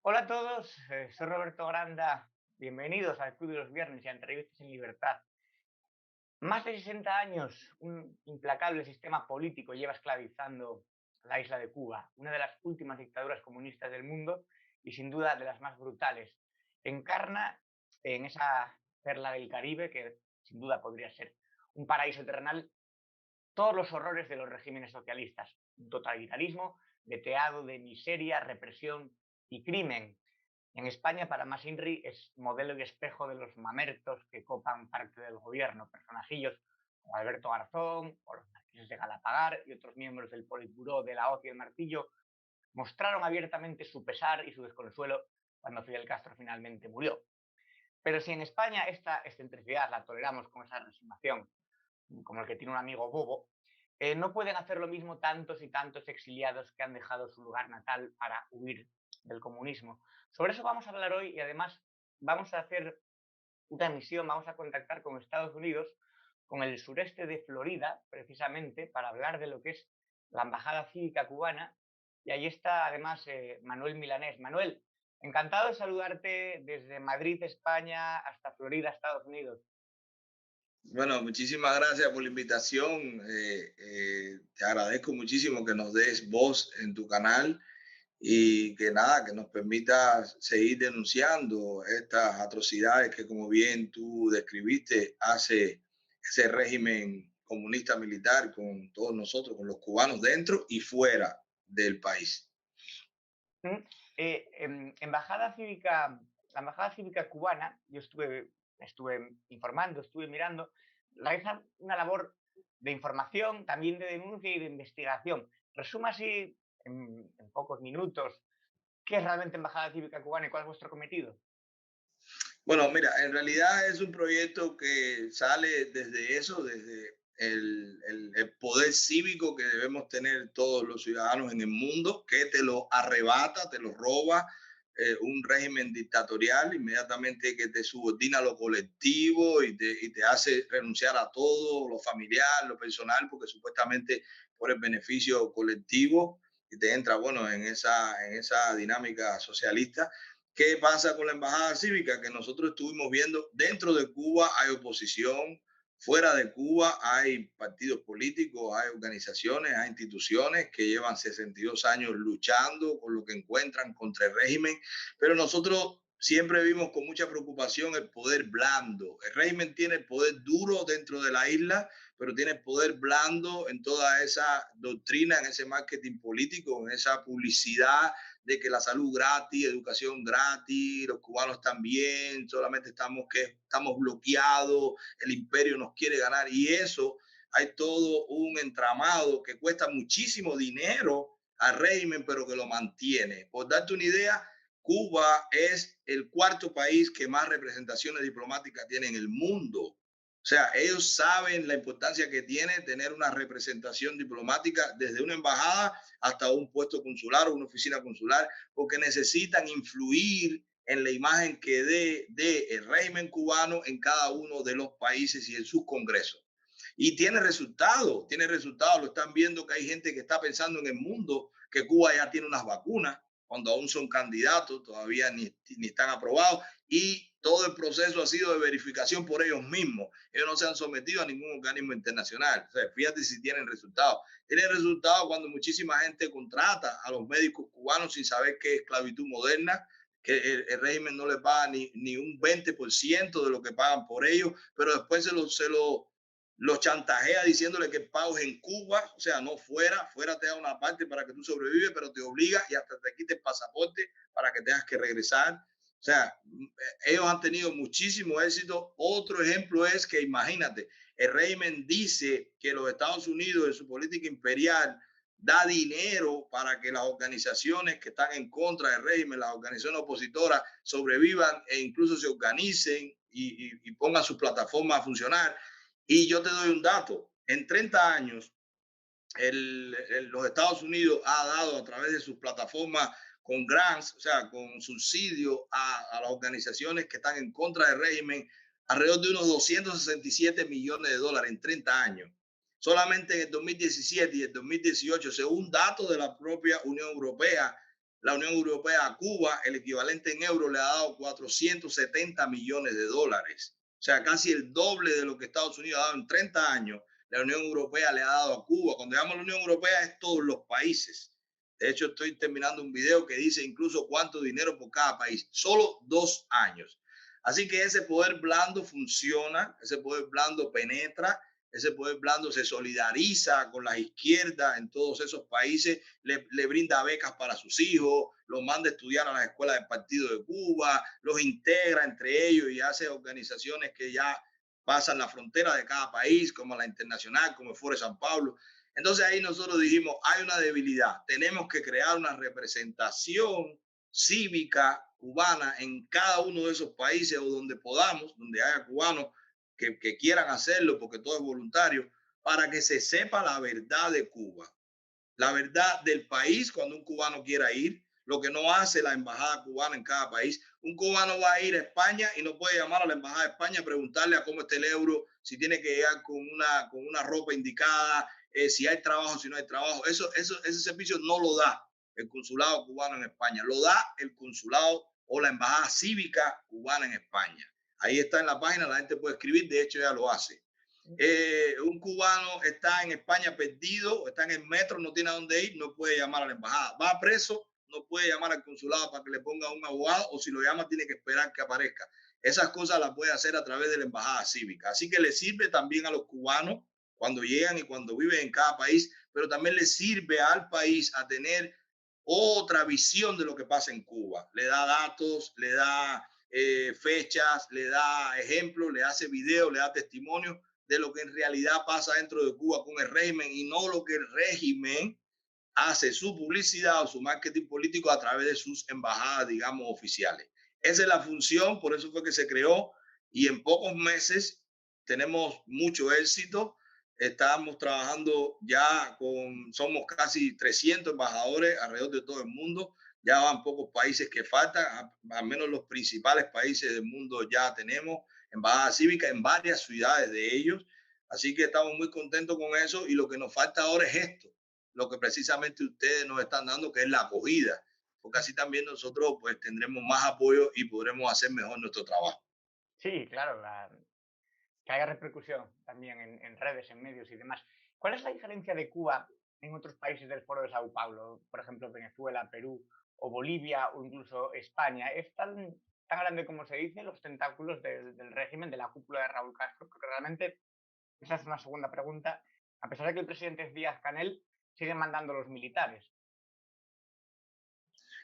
Hola a todos, soy Roberto Granda. Bienvenidos al Club de los Viernes y a Entrevistas en Libertad. Más de 60 años, un implacable sistema político lleva esclavizando la isla de Cuba, una de las últimas dictaduras comunistas del mundo y sin duda de las más brutales. Encarna en esa perla del Caribe, que sin duda podría ser un paraíso terrenal, todos los horrores de los regímenes socialistas. Un totalitarismo veteado de miseria, represión y crimen. En España, para más INRI, es modelo y espejo de los mamertos que copan parte del gobierno, personajillos como Alberto Garzón o los marqueses de Galapagar y otros miembros del Politburó de la hoz y el martillo mostraron abiertamente su pesar y su desconsuelo cuando Fidel Castro finalmente murió. Pero si en España esta excentricidad la toleramos con esa resignación, como el que tiene un amigo bobo, no pueden hacer lo mismo tantos y tantos exiliados que han dejado su lugar natal para huir del comunismo. Sobre eso vamos a hablar hoy y además vamos a hacer una misión, vamos a contactar con Estados Unidos, con el sureste de Florida, precisamente, para hablar de lo que es la Embajada Cívica Cubana. Y ahí está además Manuel Milanés. Manuel, encantado de saludarte desde Madrid, España, hasta Florida, Estados Unidos. Bueno, muchísimas gracias por la invitación. Te agradezco muchísimo que nos des voz en tu canal y que nada, que nos permita seguir denunciando estas atrocidades que, como bien tú describiste, hace ese régimen comunista militar con todos nosotros, con los cubanos dentro y fuera del país. Mm, embajada cívica, la Embajada Cívica Cubana, yo estuve informando, estuve mirando, realiza una labor de información, también de denuncia y de investigación. Resuma así, en pocos minutos, qué es realmente Embajada Cívica Cubana y cuál es vuestro cometido. Bueno, mira, en realidad es un proyecto que sale desde eso, desde el poder cívico que debemos tener todos los ciudadanos en el mundo, que te lo arrebata, te lo roba un régimen dictatorial inmediatamente que te subordina a lo colectivo y te hace renunciar a todo, lo familiar, lo personal, porque supuestamente por el beneficio colectivo y te entra, bueno, en esa dinámica socialista. ¿Qué pasa con la embajada cívica? Que nosotros estuvimos viendo, dentro de Cuba hay oposición, fuera de Cuba hay partidos políticos, hay organizaciones, hay instituciones que llevan 62 años luchando con lo que encuentran contra el régimen, pero nosotros siempre vimos con mucha preocupación el poder blando. El régimen tiene el poder duro dentro de la isla, pero tiene poder blando en toda esa doctrina, en ese marketing político, en esa publicidad de que la salud gratis, educación gratis, los cubanos también, solamente estamos bloqueados, el imperio nos quiere ganar y eso hay todo un entramado que cuesta muchísimo dinero al régimen, pero que lo mantiene. Por darte una idea, Cuba es el cuarto país que más representaciones diplomáticas tiene en el mundo. O sea, ellos saben la importancia que tiene tener una representación diplomática desde una embajada hasta un puesto consular o una oficina consular, porque necesitan influir en la imagen que dé el régimen cubano en cada uno de los países y en sus congresos. Y tiene resultados, lo están viendo que hay gente que está pensando en el mundo que Cuba ya tiene unas vacunas, cuando aún son candidatos, todavía ni están aprobados, y todo el proceso ha sido de verificación por ellos mismos. Ellos no se han sometido a ningún organismo internacional. O sea, fíjate si tienen resultados. Tienen resultados cuando muchísima gente contrata a los médicos cubanos sin saber qué es esclavitud moderna, que el régimen no les paga ni un 20% de lo que pagan por ellos, pero después los chantajea diciéndole que el pago es en Cuba, o sea, no fuera, fuera te da una parte para que tú sobrevives, pero te obliga y hasta te quite el pasaporte para que tengas que regresar. O sea, ellos han tenido muchísimo éxito. Otro ejemplo es que, imagínate, el régimen dice que los Estados Unidos en su política imperial da dinero para que las organizaciones que están en contra del régimen, las organizaciones opositoras, sobrevivan e incluso se organicen y pongan sus plataformas a funcionar. Y yo te doy un dato. En 30 años, los Estados Unidos ha dado a través de sus plataformas con grants, o sea, con subsidios a las organizaciones que están en contra del régimen, alrededor de unos 267 millones de dólares en 30 años. Solamente en el 2017 y el 2018, según datos de la propia Unión Europea, la Unión Europea a Cuba, el equivalente en euros, le ha dado 470 millones de dólares. O sea, casi el doble de lo que Estados Unidos ha dado en 30 años, la Unión Europea le ha dado a Cuba. Cuando llamamos la Unión Europea es todos los países. De hecho, estoy terminando un video que dice incluso cuánto dinero por cada país. Solo 2 años. Así que ese poder blando funciona, ese poder blando penetra, ese poder blando se solidariza con las izquierdas en todos esos países, le brinda becas para sus hijos, los manda a estudiar a las escuelas del Partido de Cuba, los integra entre ellos y hace organizaciones que ya pasan la frontera de cada país, como la internacional, como el Foro de San Pablo. Entonces ahí nosotros dijimos, hay una debilidad, tenemos que crear una representación cívica cubana en cada uno de esos países o donde podamos, donde haya cubanos que quieran hacerlo, porque todo es voluntario, para que se sepa la verdad de Cuba, la verdad del país cuando un cubano quiera ir, lo que no hace la embajada cubana en cada país. Un cubano va a ir a España y no puede llamar a la embajada de España a preguntarle a cómo está el euro, si tiene que llegar con una ropa indicada, si hay trabajo, si no hay trabajo. Ese servicio no lo da el consulado cubano en España, lo da el consulado o la embajada cívica cubana en España. Ahí está en la página, la gente puede escribir, de hecho ya lo hace. Un cubano está en España perdido, está en el metro, no tiene a dónde ir, no puede llamar a la embajada. Va preso, no puede llamar al consulado para que le ponga un abogado, o si lo llama tiene que esperar que aparezca. Esas cosas las puede hacer a través de la embajada cívica. Así que le sirve también a los cubanos cuando llegan y cuando viven en cada país, pero también le sirve al país a tener otra visión de lo que pasa en Cuba. Le da datos, le da fechas, le da ejemplos, le hace videos, le da testimonio de lo que en realidad pasa dentro de Cuba con el régimen y no lo que el régimen hace su publicidad o su marketing político a través de sus embajadas, digamos, oficiales. Esa es la función, por eso fue que se creó y en pocos meses tenemos mucho éxito. Estamos trabajando ya somos casi 300 embajadores alrededor de todo el mundo. Ya van pocos países que faltan, al menos los principales países del mundo ya tenemos embajada cívica en varias ciudades de ellos. Así que estamos muy contentos con eso y lo que nos falta ahora es esto, lo que precisamente ustedes nos están dando, que es la acogida, porque así también nosotros pues tendremos más apoyo y podremos hacer mejor nuestro trabajo. Sí, claro, que haya repercusión también en redes, en medios y demás. ¿Cuál es la diferencia de Cuba en otros países del Foro de Sao Paulo? Por ejemplo, Venezuela, Perú o Bolivia o incluso España. ¿Es tan grande como se dice los tentáculos del régimen, de la cúpula de Raúl Castro? Porque realmente esa es una segunda pregunta. A pesar de que el presidente es Díaz Canel, siguen mandando los militares.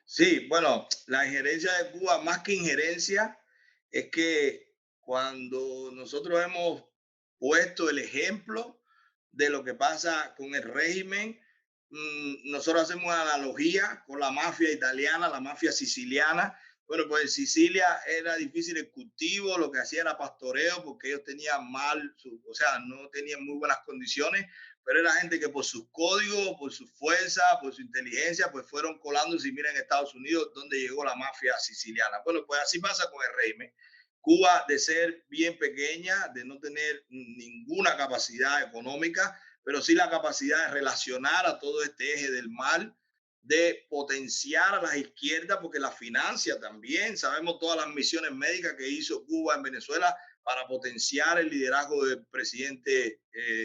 Sí, bueno, la injerencia de Cuba, más que injerencia, es que cuando nosotros hemos puesto el ejemplo de lo que pasa con el régimen, nosotros hacemos una analogía con la mafia italiana, la mafia siciliana. Bueno, pues en Sicilia era difícil el cultivo, lo que hacía era pastoreo porque ellos tenían o sea, no tenían muy buenas condiciones, pero era gente que por sus códigos, por su fuerza, por su inteligencia, pues fueron colándose y miren en Estados Unidos donde llegó la mafia siciliana. Bueno, pues así pasa con el régimen. Cuba, de ser bien pequeña, de no tener ninguna capacidad económica, pero sí la capacidad de relacionar a todo este eje del mal, de potenciar a las izquierdas, porque la financia también. Sabemos todas las misiones médicas que hizo Cuba en Venezuela para potenciar el liderazgo del presidente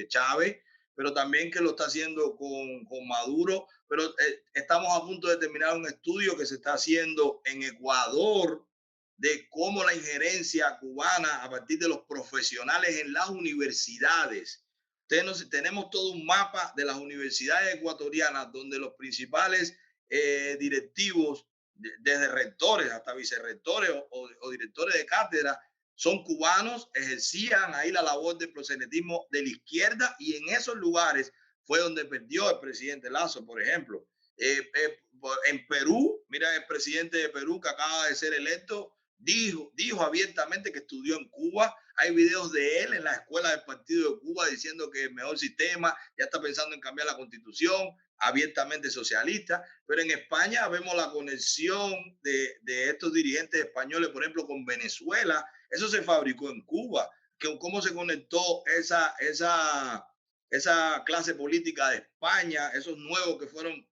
Chávez, pero también que lo está haciendo con Maduro. Pero estamos a punto de terminar un estudio que se está haciendo en Ecuador de cómo la injerencia cubana a partir de los profesionales en las universidades. Tenemos todo un mapa de las universidades ecuatorianas donde los principales directivos, desde rectores hasta vicerrectores o directores de cátedra, son cubanos, ejercían ahí la labor de proselitismo de la izquierda y en esos lugares fue donde perdió el presidente Lazo, por ejemplo. En Perú, mira el presidente de Perú que acaba de ser electo, dijo abiertamente que estudió en Cuba. Hay videos de él en la escuela del Partido de Cuba diciendo que el mejor sistema, ya está pensando en cambiar la constitución, abiertamente socialista. Pero en España vemos la conexión de estos dirigentes españoles, por ejemplo, con Venezuela. Eso se fabricó en Cuba. ¿Cómo se conectó esa clase política de España, esos nuevos que fueron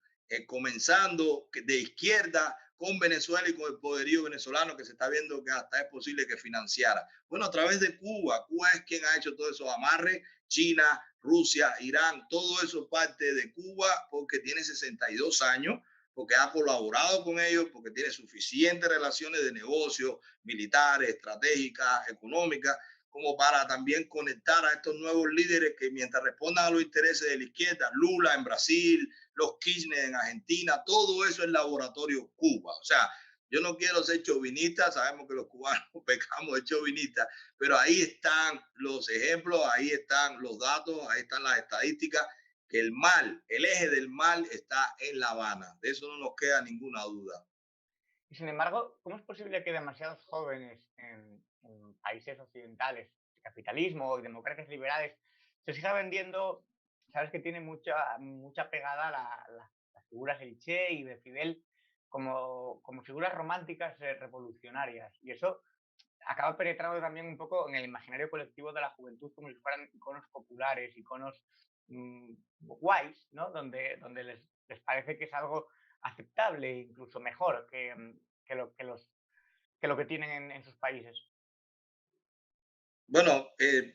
comenzando de izquierda con Venezuela y con el poderío venezolano que se está viendo que hasta es posible que financiara. Bueno, a través de Cuba. Cuba es quien ha hecho todos esos amarres. China, Rusia, Irán, todo eso parte de Cuba porque tiene 62 años, porque ha colaborado con ellos, porque tiene suficientes relaciones de negocios, militares, estratégicas, económicas, como para también conectar a estos nuevos líderes que mientras respondan a los intereses de la izquierda, Lula en Brasil, los Kirchner en Argentina, todo eso es laboratorio Cuba. O sea, yo no quiero ser chauvinista, sabemos que los cubanos pecamos de chauvinistas, pero ahí están los ejemplos, ahí están los datos, ahí están las estadísticas, que el mal, el eje del mal está en La Habana. De eso no nos queda ninguna duda. Y sin embargo, ¿cómo es posible que demasiados jóvenes en países occidentales, de capitalismo y democracias liberales, se siga vendiendo? Sabes que tiene mucha pegada las figuras del Che y de Fidel como figuras románticas revolucionarias. Y eso acaba penetrado también un poco en el imaginario colectivo de la juventud, como si fueran iconos populares, iconos guays, ¿no? Donde les parece que es algo aceptable, incluso mejor que lo que tienen en sus países. Bueno,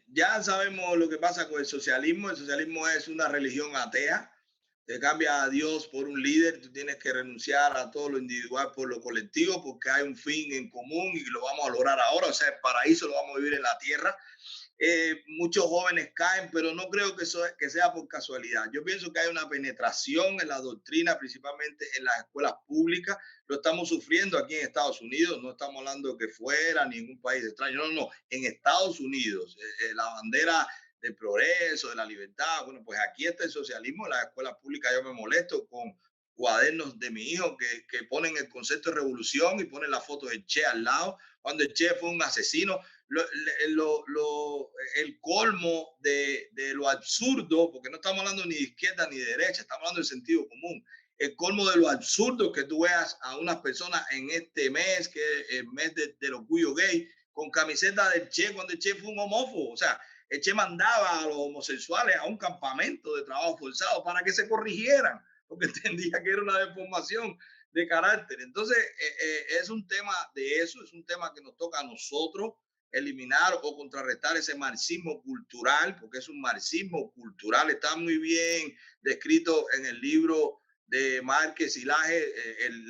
ya sabemos lo que pasa con el socialismo. El socialismo es una religión atea. Te cambia a Dios por un líder, tú tienes que renunciar a todo lo individual por lo colectivo porque hay un fin en común y lo vamos a lograr ahora. O sea, el paraíso lo vamos a vivir en la tierra. Muchos jóvenes caen, pero no creo que, eso, que sea por casualidad. Yo pienso que hay una penetración en la doctrina, principalmente en las escuelas públicas. Lo estamos sufriendo aquí en Estados Unidos, no estamos hablando de que fuera ningún país extraño, no, no, en Estados Unidos, la bandera del progreso, de la libertad, bueno, pues aquí está el socialismo en las escuelas públicas. Yo me molesto con cuadernos de mi hijo que ponen el concepto de revolución y ponen la foto de Che al lado, cuando el Che fue un asesino. El colmo de lo absurdo, porque no estamos hablando ni de izquierda ni de derecha, estamos hablando del sentido común. El colmo de lo absurdo que tú veas a unas personas en este mes, que es el mes del orgullo gay, con camiseta del Che, cuando el Che fue un homófobo. O sea, el Che mandaba a los homosexuales a un campamento de trabajo forzado para que se corrigieran, porque entendía que era una deformación de carácter. Entonces, es un tema de eso, es un tema que nos toca a nosotros eliminar o contrarrestar ese marxismo cultural, porque es un marxismo cultural. Está muy bien descrito en el libro de Márquez y Laje, el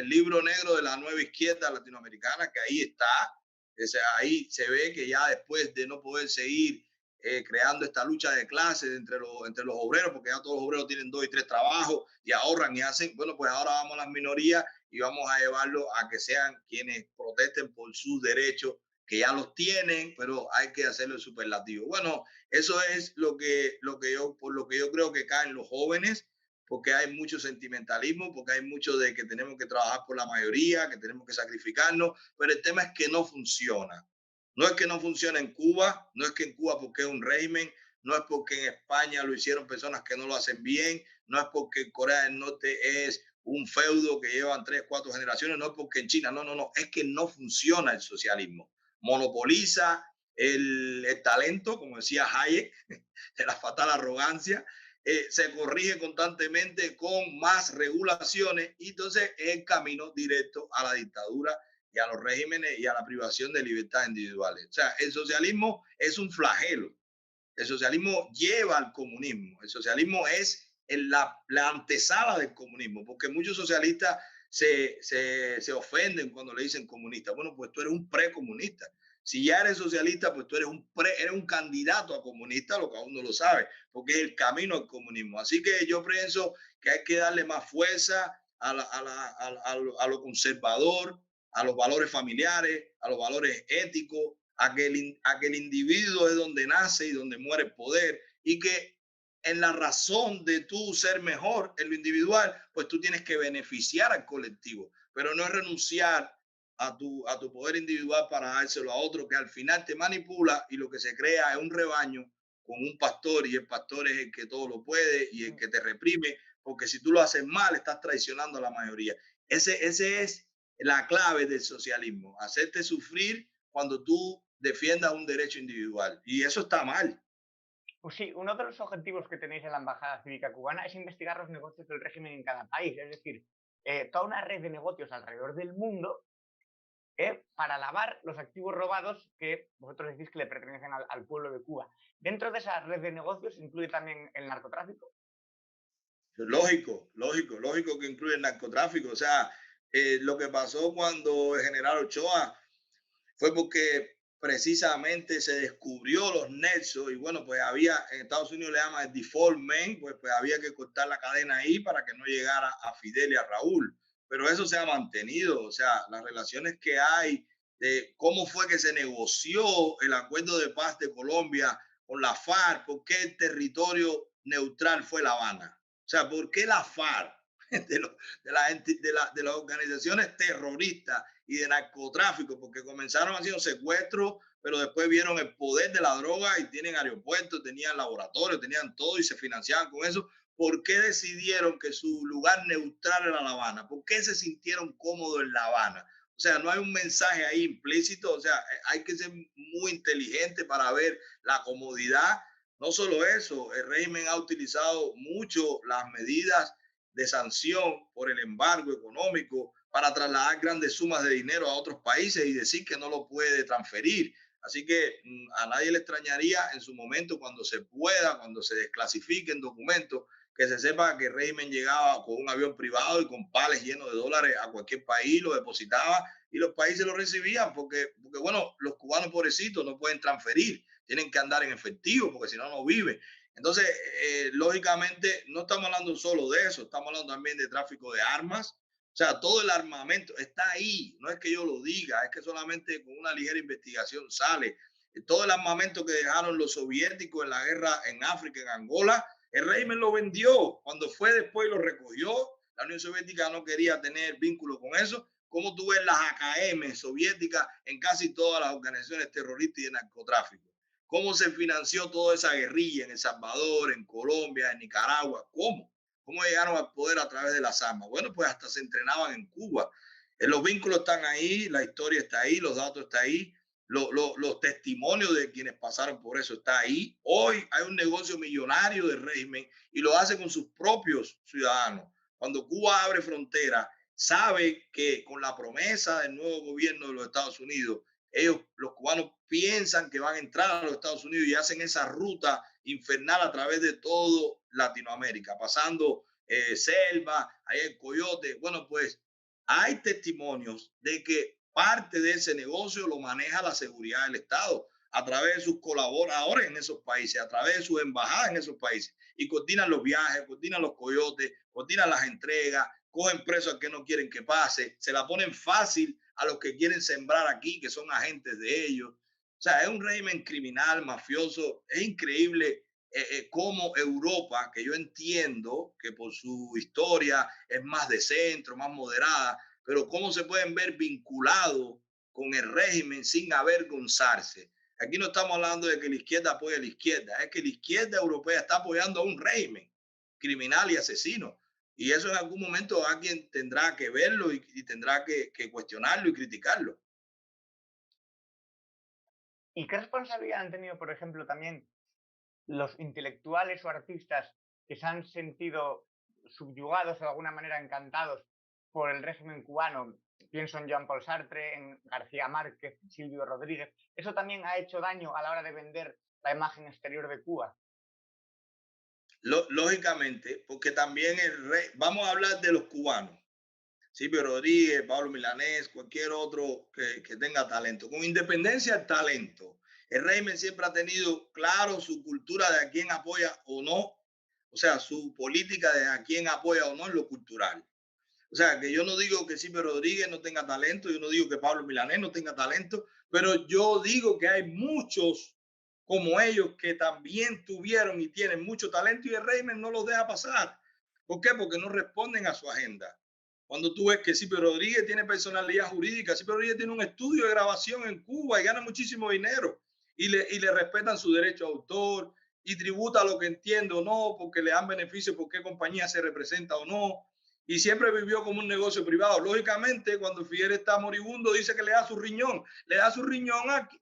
libro negro de la nueva izquierda latinoamericana, que ahí está. O sea, ahí se ve que ya después de no poder seguir creando esta lucha de clases entre los obreros, porque ya todos los obreros tienen 2 y 3 trabajos y ahorran y hacen, bueno, pues ahora vamos a las minorías y vamos a llevarlo a que sean quienes protesten por sus derechos, que ya los tienen, pero hay que hacerlo el superlativo. Bueno, eso es por lo que yo creo que caen los jóvenes, porque hay mucho sentimentalismo, porque hay mucho de que tenemos que trabajar por la mayoría, que tenemos que sacrificarnos, pero el tema es que no funciona. No es que no funcione en Cuba, no es que en Cuba porque es un régimen, no es porque en España lo hicieron personas que no lo hacen bien, no es porque en Corea del Norte es un feudo que llevan 3, 4 generaciones, no es porque en China, no, no, no, es que no funciona el socialismo. Monopoliza el talento, como decía Hayek, de la fatal arrogancia, se corrige constantemente con más regulaciones y entonces es el camino directo a la dictadura y a los regímenes y a la privación de libertades individuales. O sea, el socialismo es un flagelo. El socialismo lleva al comunismo. El socialismo es la antesala del comunismo, porque muchos socialistas se ofenden cuando le dicen comunista. Bueno, pues tú eres un precomunista. Si ya eres socialista, pues tú eres un candidato a comunista, lo que aún no lo sabe, porque es el camino al comunismo. Así que yo pienso que hay que darle más fuerza a lo conservador, a los valores familiares, a los valores éticos, a que el individuo es donde nace y donde muere el poder y que en la razón de tú ser mejor en lo individual, pues tú tienes que beneficiar al colectivo, pero no es renunciar a tu poder individual para dárselo a otro que al final te manipula y lo que se crea es un rebaño con un pastor y el pastor es el que todo lo puede y el que te reprime, porque si tú lo haces mal estás traicionando a la mayoría. Ese es la clave del socialismo, hacerte sufrir cuando tú defiendas un derecho individual. Y eso está mal. Pues sí, uno de los objetivos que tenéis en la Embajada Cívica Cubana es investigar los negocios del régimen en cada país, es decir, toda una red de negocios alrededor del mundo para lavar los activos robados que vosotros decís que le pertenecen al pueblo de Cuba. Dentro de esa red de negocios incluye también el narcotráfico. Lógico, lógico, lógico que incluye el narcotráfico. O sea, lo que pasó cuando el general Ochoa fue porque precisamente se descubrió los nexos y bueno, pues había, en Estados Unidos le llaman el default man, pues había que cortar la cadena ahí para que no llegara a Fidel y a Raúl. Pero eso se ha mantenido, o sea, las relaciones que hay, de cómo fue que se negoció el acuerdo de paz de Colombia con la FARC, por qué el territorio neutral fue La Habana. O sea, ¿por qué la FARC de, lo, de las organizaciones terroristas y de narcotráfico? Porque comenzaron haciendo secuestros, pero después vieron el poder de la droga y tienen aeropuertos, tenían laboratorios, tenían todo y se financiaban con eso. ¿Por qué decidieron que su lugar neutral era La Habana? ¿Por qué se sintieron cómodos en La Habana? O sea, no hay un mensaje ahí implícito, o sea, hay que ser muy inteligente para ver la comodidad. No solo eso, el régimen ha utilizado mucho las medidas de sanción por el embargo económico para trasladar grandes sumas de dinero a otros países y decir que no lo puede transferir. Así que a nadie le extrañaría en su momento cuando se pueda, cuando se desclasifiquen documentos, que se sepa que el régimen llegaba con un avión privado y con pales llenos de dólares a cualquier país, lo depositaba y los países lo recibían porque bueno, los cubanos pobrecitos no pueden transferir, tienen que andar en efectivo porque si no, no viven. Entonces, lógicamente, no estamos hablando solo de eso, estamos hablando también de tráfico de armas. O sea, todo el armamento está ahí, no es que yo lo diga, es que solamente con una ligera investigación sale. Todo el armamento que dejaron los soviéticos en la guerra en África, en Angola, el régimen lo vendió. Cuando fue después lo recogió, la Unión Soviética no quería tener vínculo con eso. ¿Cómo tú ves las AKM soviéticas en casi todas las organizaciones terroristas y de narcotráfico? ¿Cómo se financió toda esa guerrilla en El Salvador, en Colombia, en Nicaragua? ¿Cómo? ¿Cómo llegaron al poder a través de las armas? Bueno, pues hasta se entrenaban en Cuba. Los vínculos están ahí, la historia está ahí, los datos están ahí, los testimonios de quienes pasaron por eso está ahí. Hoy hay un negocio millonario del régimen y lo hace con sus propios ciudadanos. Cuando Cuba abre frontera, sabe que con la promesa del nuevo gobierno de los Estados Unidos, ellos, los cubanos, piensan que van a entrar a los Estados Unidos y hacen esa ruta infernal a través de todo Latinoamérica, pasando selva, ahí el Coyote. Bueno, pues hay testimonios de que parte de ese negocio lo maneja la seguridad del Estado a través de sus colaboradores en esos países, a través de sus embajadas en esos países, y coordinan los viajes, coordinan los coyotes, coordinan las entregas, cogen presos al que no quieren que pase, se la ponen fácil a los que quieren sembrar aquí, que son agentes de ellos. O sea, es un régimen criminal, mafioso. Es increíble cómo Europa, que yo entiendo que por su historia es más de centro, más moderada, pero cómo se pueden ver vinculados con el régimen sin avergonzarse. Aquí no estamos hablando de que la izquierda apoya a la izquierda, es que la izquierda europea está apoyando a un régimen criminal y asesino. Y eso en algún momento alguien tendrá que verlo y tendrá que cuestionarlo y criticarlo. ¿Y qué responsabilidad han tenido, por ejemplo, también los intelectuales o artistas que se han sentido subyugados o de alguna manera encantados por el régimen cubano? Pienso en Jean Paul Sartre, en García Márquez, Silvio Rodríguez. ¿Eso también ha hecho daño a la hora de vender la imagen exterior de Cuba? Lógicamente, porque también el rey, vamos a hablar de los cubanos, Silvio Rodríguez, Pablo Milanés, cualquier otro que tenga talento. Con independencia del talento, el régimen siempre ha tenido claro su cultura de a quién apoya o no, o sea, su política de a quién apoya o no en lo cultural. O sea, que yo no digo que Silvio Rodríguez no tenga talento, yo no digo que Pablo Milanés no tenga talento, pero yo digo que hay muchos como ellos que también tuvieron y tienen mucho talento y el régimen no los deja pasar. ¿Por qué? Porque no responden a su agenda. Cuando tú ves que Silvio Rodríguez tiene personalidad jurídica, Silvio Rodríguez tiene un estudio de grabación en Cuba y gana muchísimo dinero y le respetan su derecho a autor y tributa lo que entiende o no, porque le dan beneficios, por qué compañía se representa o no, y siempre vivió como un negocio privado. Lógicamente, cuando Fidel está moribundo, dice que le da su riñón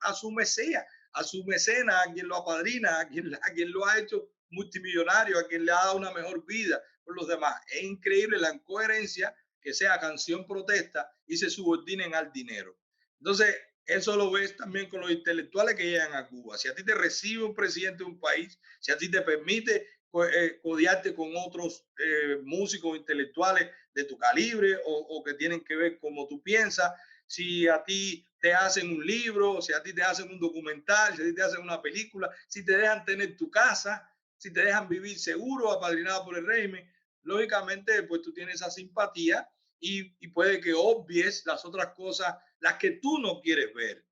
a su mesía, a su mecenas, a quien lo apadrina, a quien lo ha hecho multimillonario, a quien le ha dado una mejor vida por los demás. Es increíble la incoherencia que sea canción protesta y se subordinen al dinero. Entonces, eso lo ves también con los intelectuales que llegan a Cuba. Si a ti te recibe un presidente de un país, si a ti te permite codiarte con otros músicos intelectuales de tu calibre o que tienen que ver como tú piensas, si a ti te hacen un libro, si a ti te hacen un documental, si a ti te hacen una película, si te dejan tener tu casa, si te dejan vivir seguro, apadrinado por el régimen, lógicamente pues tú tienes esa simpatía y puede que obvies las otras cosas, las que tú no quieres ver,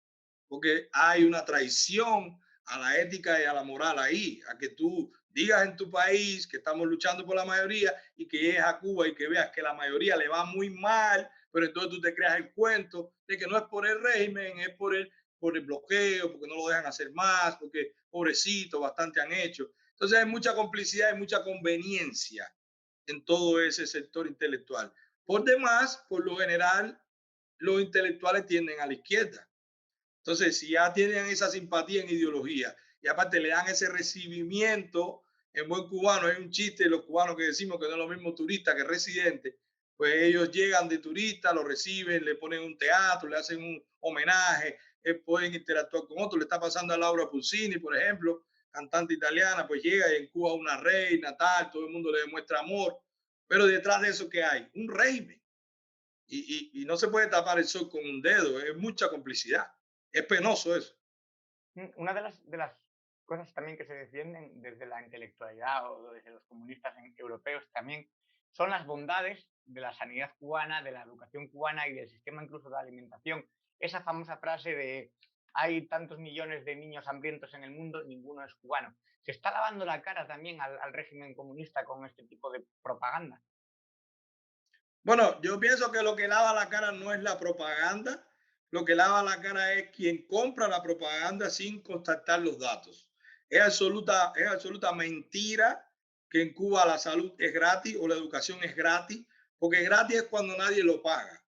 porque hay una traición a la ética y a la moral ahí, a que tú digas en tu país que estamos luchando por la mayoría y que llegues a Cuba y que veas que la mayoría le va muy mal, pero entonces tú te creas el cuento de que no es por el régimen, es por el bloqueo, porque no lo dejan hacer más, porque pobrecito, bastante han hecho. Entonces hay mucha complicidad y mucha conveniencia en todo ese sector intelectual. Por demás, por lo general, los intelectuales tienden a la izquierda. Entonces, si ya tienen esa simpatía en ideología y aparte le dan ese recibimiento en buen cubano, hay un chiste de los cubanos que decimos que no es lo mismo turista que residente, pues ellos llegan de turista, lo reciben, le ponen un teatro, le hacen un homenaje, pueden interactuar con otros. Le está pasando a Laura Pausini, por ejemplo, cantante italiana, pues llega y en Cuba una reina, tal, todo el mundo le demuestra amor, pero detrás de eso, ¿qué hay? Un régimen. Y no se puede tapar el sol con un dedo, es mucha complicidad. Es penoso eso. Una de las cosas también que se defienden desde la intelectualidad o desde los comunistas europeos también son las bondades de la sanidad cubana, de la educación cubana y del sistema incluso de alimentación. Esa famosa frase de hay tantos millones de niños hambrientos en el mundo, ninguno es cubano. Se está lavando la cara también al régimen comunista con este tipo de propaganda. Bueno, yo pienso que lo que lava la cara no es la propaganda, lo que lava la cara es quien compra la propaganda sin constatar los datos. Es absoluta mentira que en Cuba la salud es gratis o la educación es gratis, porque gratis es cuando nadie lo paga.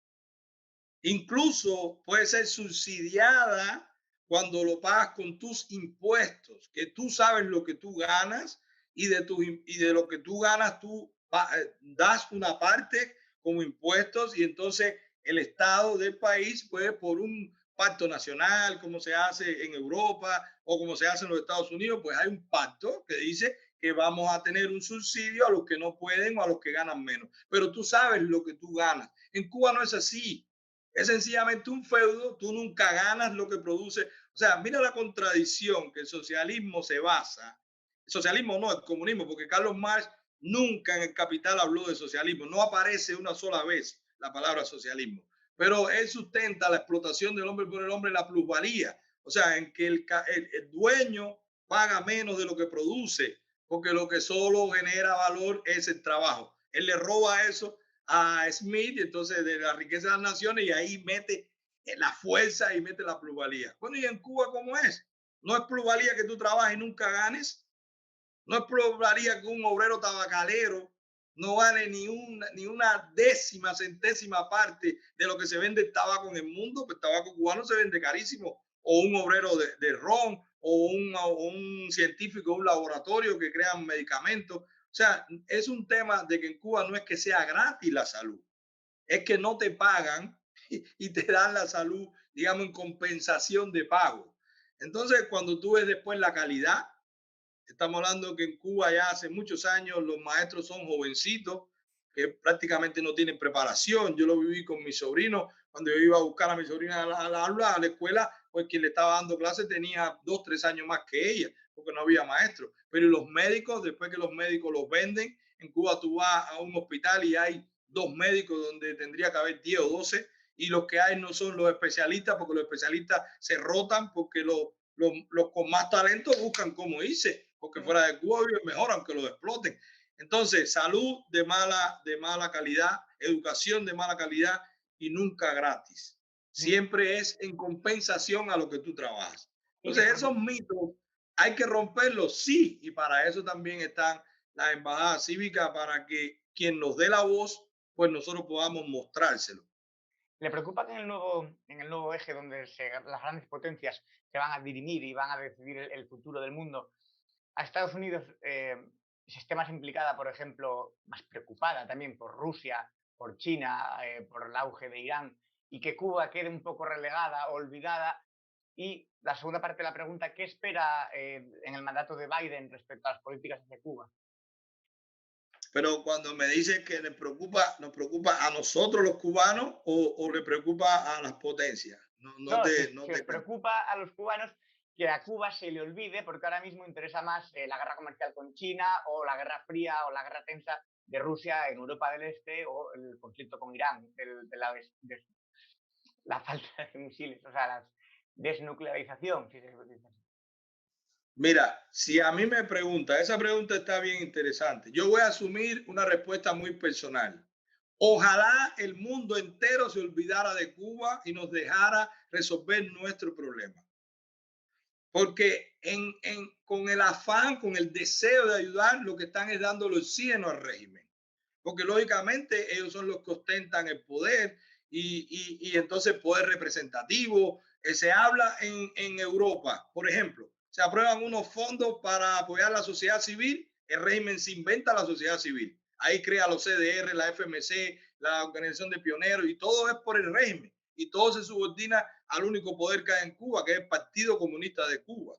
Incluso puede ser subsidiada cuando lo pagas con tus impuestos, que tú sabes lo que tú ganas y de lo que tú ganas tú das una parte como impuestos y entonces el Estado del país puede por un pacto nacional, como se hace en Europa o como se hace en los Estados Unidos, pues hay un pacto que dice que vamos a tener un subsidio a los que no pueden o a los que ganan menos. Pero tú sabes lo que tú ganas. En Cuba no es así. Es sencillamente un feudo, tú nunca ganas lo que produce. O sea, mira la contradicción que el socialismo se basa. El socialismo no, el comunismo, porque Carlos Marx nunca en el Capital habló de socialismo. No aparece una sola vez la palabra socialismo. Pero él sustenta la explotación del hombre por el hombre, la plusvalía. O sea, en que el dueño paga menos de lo que produce, porque lo que solo genera valor es el trabajo. Él le roba eso a Smith, entonces de la riqueza de las naciones, y ahí mete la fuerza y mete la plusvalía. Bueno, ¿y en Cuba cómo es? No es plusvalía que tú trabajes y nunca ganes. No es plusvalía que un obrero tabacalero no gane ni una décima, centésima parte de lo que se vende el tabaco en el mundo, pues el tabaco cubano se vende carísimo. O un obrero de ron, o un científico de un laboratorio que crean medicamentos. O sea, es un tema de que en Cuba no es que sea gratis la salud, es que no te pagan y te dan la salud, digamos, en compensación de pago. Entonces, cuando tú ves después la calidad, estamos hablando que en Cuba ya hace muchos años los maestros son jovencitos que prácticamente no tienen preparación. Yo lo viví con mi sobrino. Cuando yo iba a buscar a mi sobrina a la escuela, pues quien le estaba dando clase tenía 2, 3 años más que ella, porque no había maestro. Pero los médicos, después que los médicos los venden, en Cuba tú vas a un hospital y hay 2 médicos donde tendría que haber 10 o 12, y los que hay no son los especialistas, porque los especialistas se rotan, porque los con más talento buscan cómo irse, porque fuera de Cuba viven mejor, aunque los exploten. Entonces, salud de mala calidad, educación de mala calidad y nunca gratis. Siempre es en compensación a lo que tú trabajas. Y de Entonces, por, esos mitos hay que romperlos, sí, y para eso también están las embajadas cívicas, para que quien nos dé la voz, pues nosotros podamos mostrárselo. ¿Le preocupa que en el nuevo eje donde las grandes potencias se van a dirimir y van a decidir el futuro del mundo, a Estados Unidos se esté más implicada, por ejemplo, más preocupada también por Rusia, por China, por el auge de Irán, y que Cuba quede un poco relegada, olvidada? Y la segunda parte de la pregunta, ¿qué espera en el mandato de Biden respecto a las políticas hacia Cuba? Pero cuando me dice que nos preocupa a nosotros los cubanos o le preocupa a las potencias. No, No, no si os te preocupa a los cubanos que a Cuba se le olvide, porque ahora mismo interesa más la guerra comercial con China o la guerra fría o la guerra tensa de Rusia en Europa del Este o el conflicto con Irán, la falta de misiles, o sea, la desnuclearización. Si se dice así. Mira, si a mí me pregunta, esa pregunta está bien interesante. Yo voy a asumir una respuesta muy personal. Ojalá el mundo entero se olvidara de Cuba y nos dejara resolver nuestro problema. Porque con el afán, con el deseo de ayudar, lo que están es dando el oxígeno al régimen. Porque lógicamente ellos son los que ostentan el poder y entonces poder representativo. Se habla en Europa, por ejemplo, se aprueban unos fondos para apoyar la sociedad civil, el régimen se inventa la sociedad civil. Ahí crea los CDR, la FMC, la Organización de Pioneros y todo es por el régimen y todo se subordina al único poder que hay en Cuba, que es el Partido Comunista de Cuba.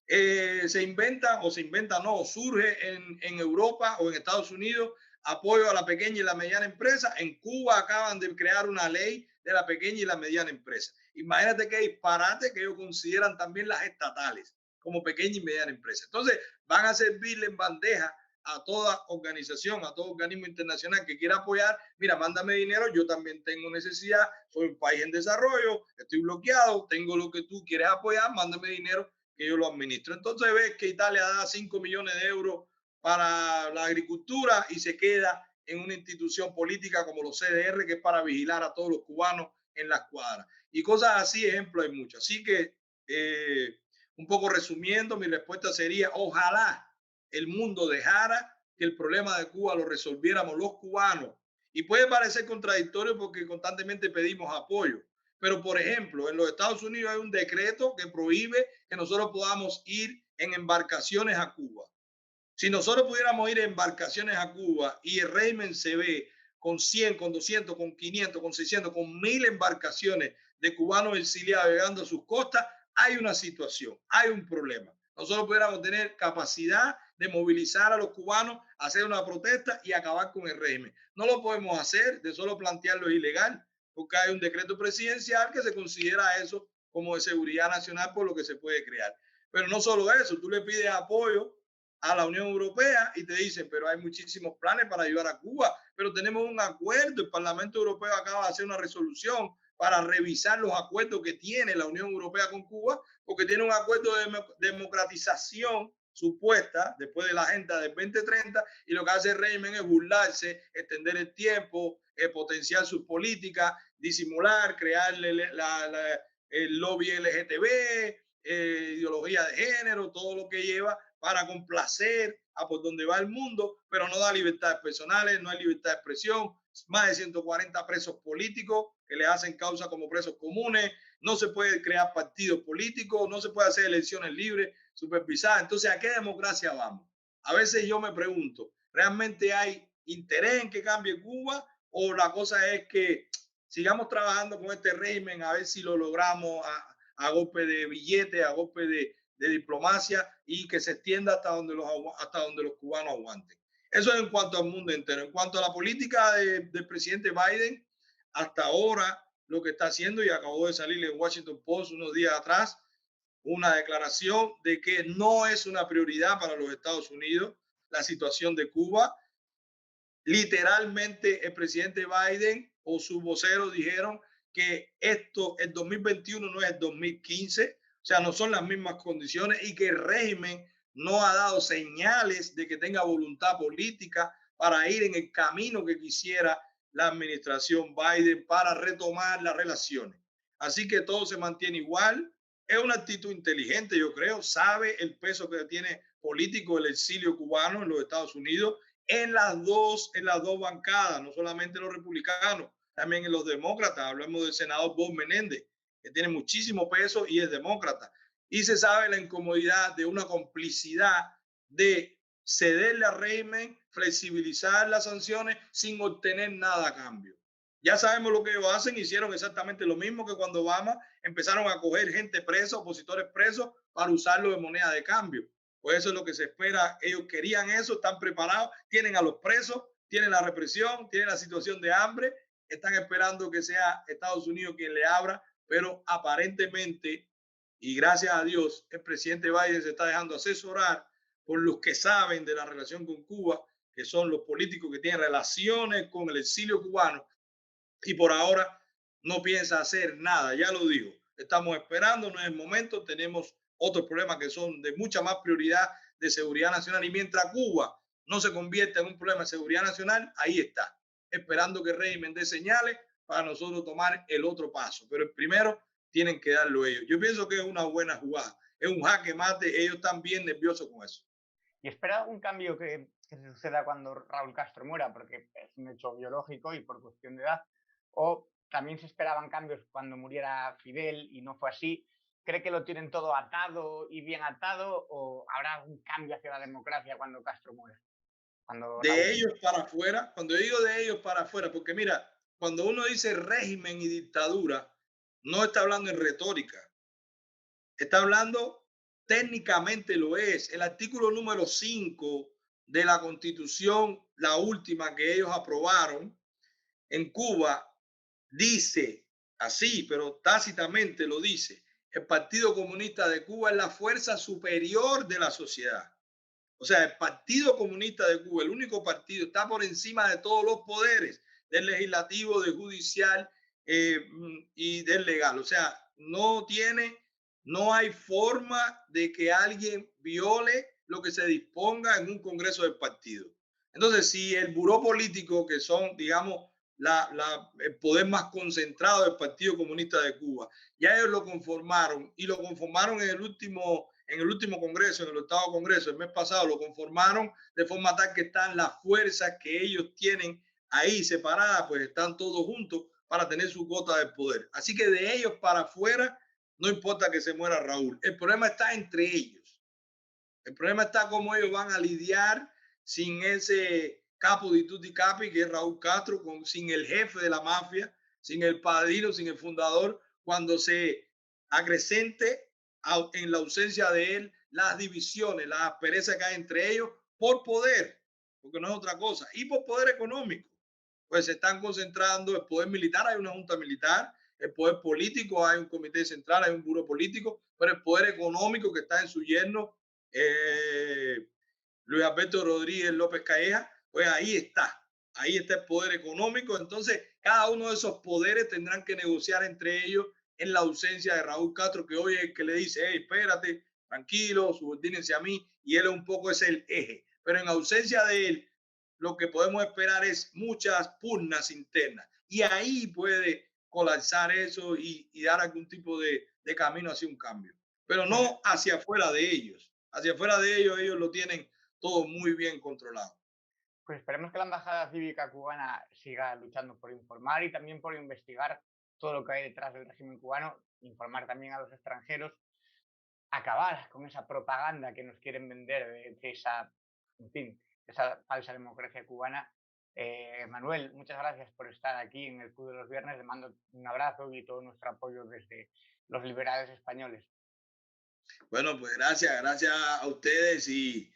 Se inventa o se inventa, no, surge en Europa o en Estados Unidos apoyo a la pequeña y la mediana empresa. En Cuba acaban de crear una ley de la pequeña y la mediana empresa. Imagínate qué disparate que ellos consideran también las estatales como pequeña y mediana empresa. Entonces van a servirle en bandeja a toda organización, a todo organismo internacional que quiera apoyar. Mira, mándame dinero, yo también tengo necesidad, soy un país en desarrollo, estoy bloqueado, tengo lo que tú quieres apoyar, mándame dinero que yo lo administro. Entonces ves que Italia da 5 millones de euros para la agricultura y se queda en una institución política como los CDR, que es para vigilar a todos los cubanos en las cuadras. Y cosas así, ejemplo, hay muchos. Así que, un poco resumiendo, mi respuesta sería, ojalá el mundo dejara que el problema de Cuba lo resolviéramos los cubanos. Y puede parecer contradictorio porque constantemente pedimos apoyo. Pero, por ejemplo, en los Estados Unidos hay un decreto que prohíbe que nosotros podamos ir en embarcaciones a Cuba. Si nosotros pudiéramos ir en embarcaciones a Cuba y el régimen se ve con 100, con 200, con 500, con 600, con 1000 embarcaciones de cubanos exiliados llegando a sus costas, hay una situación, hay un problema. Nosotros pudiéramos tener capacidad de movilizar a los cubanos, hacer una protesta y acabar con el régimen. No lo podemos hacer, de solo plantearlo es ilegal, porque hay un decreto presidencial que se considera eso como de seguridad nacional por lo que se puede crear. Pero no solo eso, tú le pides apoyo a la Unión Europea y te dicen, pero hay muchísimos planes para ayudar a Cuba, pero tenemos un acuerdo, el Parlamento Europeo acaba de hacer una resolución para revisar los acuerdos que tiene la Unión Europea con Cuba, porque tiene un acuerdo de democratización supuesta después de la agenda del 2030 y lo que hace el régimen es burlarse, extender el tiempo, potenciar sus políticas, disimular, crearle el lobby LGTB, ideología de género, todo lo que lleva para complacer a por donde va el mundo, pero no da libertades personales, no hay libertad de expresión, más de 140 presos políticos que le hacen causa como presos comunes, no se puede crear partidos políticos, no se puede hacer elecciones libres, supervisadas. Entonces, ¿a qué democracia vamos? A veces yo me pregunto, ¿realmente hay interés en que cambie Cuba o la cosa es que sigamos trabajando con este régimen a ver si lo logramos a golpe de billete, a golpe de diplomacia y que se extienda hasta donde los cubanos aguanten? Eso es en cuanto al mundo entero. En cuanto a la política del presidente Biden, hasta ahora lo que está haciendo, y acabó de salir en Washington Post unos días atrás, una declaración de que no es una prioridad para los Estados Unidos la situación de Cuba. Literalmente el presidente Biden o su vocero dijeron que esto, el 2021 no es el 2015, o sea, no son las mismas condiciones y que el régimen no ha dado señales de que tenga voluntad política para ir en el camino que quisiera la administración Biden para retomar las relaciones. Así que todo se mantiene igual. Es una actitud inteligente, yo creo, sabe el peso que tiene político el exilio cubano en los Estados Unidos en las dos bancadas, no solamente los republicanos. también en los demócratas. Hablamos del senador Bob Menéndez, que tiene muchísimo peso y es demócrata. Y se sabe la incomodidad de una complicidad de cederle al régimen, flexibilizar las sanciones sin obtener nada a cambio. Ya sabemos lo que ellos hacen, hicieron exactamente lo mismo que cuando Obama empezaron a coger gente presa, opositores presos, para usarlo de moneda de cambio. Pues eso es lo que se espera. Ellos querían eso, están preparados, tienen a los presos, tienen la represión, tienen la situación de hambre, están esperando que sea Estados Unidos quien le abra, pero aparentemente, y gracias a Dios, el presidente Biden se está dejando asesorar por los que saben de la relación con Cuba, que son los políticos que tienen relaciones con el exilio cubano, y por ahora no piensa hacer nada, ya lo dijo. Estamos esperando, no es el momento, tenemos otros problemas que son de mucha más prioridad de seguridad nacional y mientras Cuba no se convierta en un problema de seguridad nacional, ahí está, esperando que el régimen dé señales para nosotros tomar el otro paso. Pero el primero tienen que darlo ellos. Yo pienso que es una buena jugada, es un jaque mate, ellos están bien nerviosos con eso. ¿Y espera algún cambio que se suceda cuando Raúl Castro muera? Porque es un hecho biológico y por cuestión de edad. ¿O también se esperaban cambios cuando muriera Fidel y no fue así? ¿Cree que lo tienen todo atado y bien atado? ¿O habrá algún cambio hacia la democracia cuando Castro muera? Cuando De Raúl. ellos para afuera, cuando digo de ellos para afuera, porque mira, cuando uno dice régimen y dictadura, no está hablando en retórica, está hablando técnicamente lo es. El artículo número 5 de la Constitución, la última que ellos aprobaron en Cuba, dice así, pero tácitamente lo dice, el Partido Comunista de Cuba es la fuerza superior de la sociedad. O sea, el Partido Comunista de Cuba, el único partido, está por encima de todos los poderes, del legislativo, del judicial y del legal. O sea, no hay forma de que alguien viole lo que se disponga en un congreso del partido. Entonces, si el buró político, que son, digamos, el poder más concentrado del Partido Comunista de Cuba, ya ellos lo conformaron y lo conformaron en el último congreso, en el octavo congreso, el mes pasado, lo conformaron de forma tal que están las fuerzas que ellos tienen ahí separadas, pues están todos juntos para tener su cuota de poder. Así que de ellos para afuera, no importa que se muera Raúl. El problema está entre ellos. El problema está cómo ellos van a lidiar sin ese capo di tutti capi que es Raúl Castro, sin el jefe de la mafia, sin el padrino, sin el fundador, cuando se acrecente en la ausencia de él las divisiones, las asperezas que hay entre ellos por poder, porque no es otra cosa, y por poder económico. Pues se están concentrando el poder militar, hay una junta militar, el poder político, hay un comité central, hay un buró político, pero el poder económico que está en su yerno eh, Luis Alberto Rodríguez López Calleja, pues ahí está el poder económico. Entonces, cada uno de esos poderes tendrán que negociar entre ellos en la ausencia de Raúl Castro, que hoy es el que le dice, hey, espérate, tranquilo, subordínense a mí, y él un poco es el eje. Pero en ausencia de él, lo que podemos esperar es muchas pugnas internas. Y ahí puede colapsar eso y dar algún tipo de camino hacia un cambio. Pero Pues, no hacia afuera de ellos. Hacia afuera de ellos lo tienen todo muy bien controlado. pues esperemos que la Embajada Cívica Cubana siga luchando por informar y también por investigar todo lo que hay detrás del régimen cubano, informar también a los extranjeros, acabar con esa propaganda que nos quieren vender de esa, en fin, esa falsa democracia cubana. Manuel, muchas gracias por estar aquí en el Club de los Viernes. Le mando un abrazo y todo nuestro apoyo desde los liberales españoles. Bueno, pues gracias a ustedes y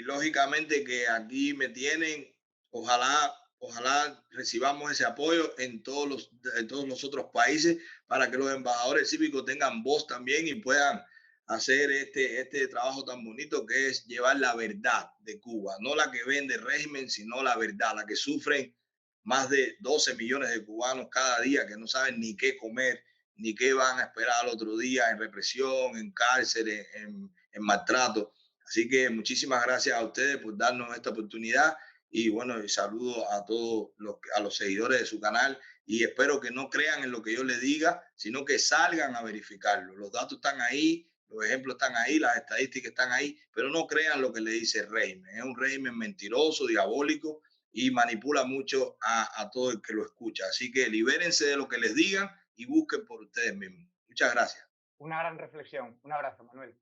lógicamente que aquí me tienen. Ojalá recibamos ese apoyo en todos los otros países para que los embajadores cívicos tengan voz también y puedan hacer este trabajo tan bonito que es llevar la verdad de Cuba, no la que vende el régimen, sino la verdad, la que sufren más de 12 millones de cubanos cada día que no saben ni qué comer, ni qué van a esperar al otro día en represión, en cárceles, en maltrato. Así que muchísimas gracias a ustedes por darnos esta oportunidad y bueno, y saludo a todos a los seguidores de su canal y espero que no crean en lo que yo les diga, sino que salgan a verificarlo. Los datos están ahí, los ejemplos están ahí, las estadísticas están ahí, pero no crean lo que le dice el régimen. Es un régimen mentiroso, diabólico y manipula mucho a todo el que lo escucha. Así que libérense de lo que les digan y busquen por ustedes mismos. Muchas gracias. Una gran reflexión. Un abrazo, Manuel.